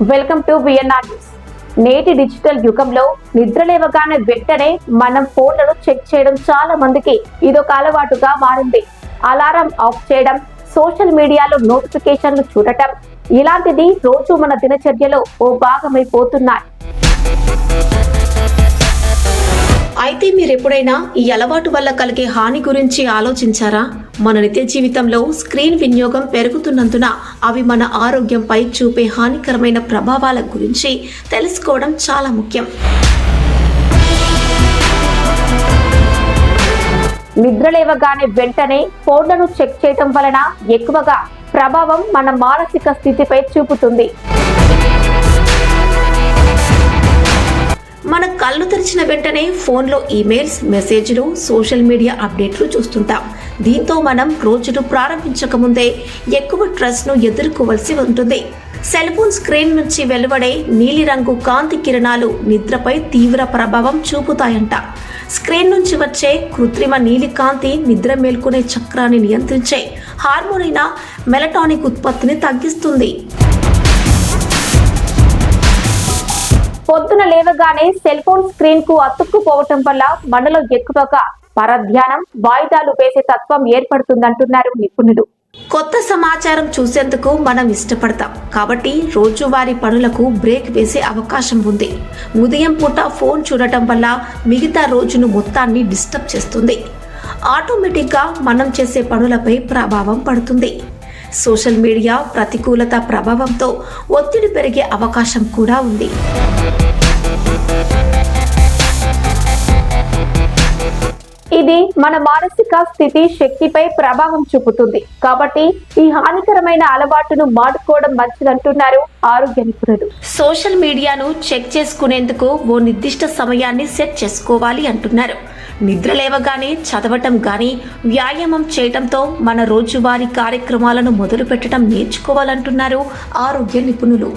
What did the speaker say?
Welcome to VNR news. నేటి digital యుగంలో నిద్రలేవగానే వెంటనే మనం ఫోన్లను చెక్ చేయడం చాలా మందికి ఇదొక అలవాటుగా మారింది. అలారం ఆఫ్ చేయడం, సోషల్ మీడియాలో నోటిఫికేషన్లు చూడటం, ఇలాంటిది రోజు మన దినచర్యలో ఓ భాగమైపోతున్నాయి. అయితే మీరు ఎప్పుడైనా ఈ అలవాటు వల్ల కలిగే హాని గురించి ఆలోచించారా? మన నిత్య జీవితంలో స్క్రీన్ వినియోగం పెరుగుతున్నందున అవి మన ఆరోగ్యంపై చూపే హానికరమైన ప్రభావాల గురించి తెలుసుకోవడం చాలా ముఖ్యం. నిద్రలేవగానే వెంటనే ఫోన్లను చెక్ చేయటం వలన ఎక్కువగా ప్రభావం మన మానసిక స్థితిపై చూపుతుంది. మన కళ్ళు తెరిచిన వెంటనే ఫోన్లో ఈమెయిల్స్, మెసేజ్లు, సోషల్ మీడియా అప్డేట్లు చూస్తుంటాం. దీంతో మనం రోజును ప్రారంభించక ముందే ఎక్కువ స్ట్రెస్ను ఎదుర్కోవలసి ఉంటుంది. సెల్ ఫోన్ స్క్రీన్ నుంచి వెలువడే నీలిరంగు కాంతి కిరణాలు నిద్రపై తీవ్ర ప్రభావం చూపుతాయంట. స్క్రీన్ నుంచి వచ్చే కృత్రిమ నీలి కాంతి నిద్ర మేల్కొనే చక్రాన్ని నియంత్రించే హార్మోన్ అయిన మెలటానిక్ ఉత్పత్తిని తగ్గిస్తుంది. పొద్దున లేవగానే సెల్ ఫోన్ స్క్రీన్ కు అతుక్కుపోవటం వల్ల మనలో ఎక్కువగా పరధ్యానం, వాయిదాలు వేసే తత్వం ఏర్పడుతుందంటున్నారు నిపుణులు. కొత్త సమాచారం చూసేందుకు మనం ఇష్టపడతాం కాబట్టి రోజువారీ పనులకు బ్రేక్ వేసే అవకాశం ఉంది. ఉదయం పూట ఫోన్ చూడటం వల్ల మిగతా రోజును మొత్తాన్ని డిస్టర్బ్ చేస్తుంది. ఆటోమేటిక్గా మనం చేసే పనులపై ప్రభావం పడుతుంది. సోషల్ మీడియా ప్రతికూలత ప్రభావంతో ఒత్తిడి పెరిగే అవకాశం కూడా ఉంది. ఇది మన మానసిక స్థితి, శక్తిపై ప్రభావం చూపుతుంది. కాబట్టి ఈ హానికరమైన అలవాటును మానుకోవడం మంచిదంటున్నారు ఆరోగ్య నిపుణులు. సోషల్ మీడియాను చెక్ చేసుకునేందుకు ఓ నిర్దిష్ట సమయాన్ని సెట్ చేసుకోవాలి అంటున్నారు. నిద్ర లేవగానే చదవటం గానీ, వ్యాయామం చేయటంతో మన రోజువారీ కార్యక్రమాలను మొదలు పెట్టడం నేర్చుకోవాలంటున్నారు ఆరోగ్య నిపుణులు.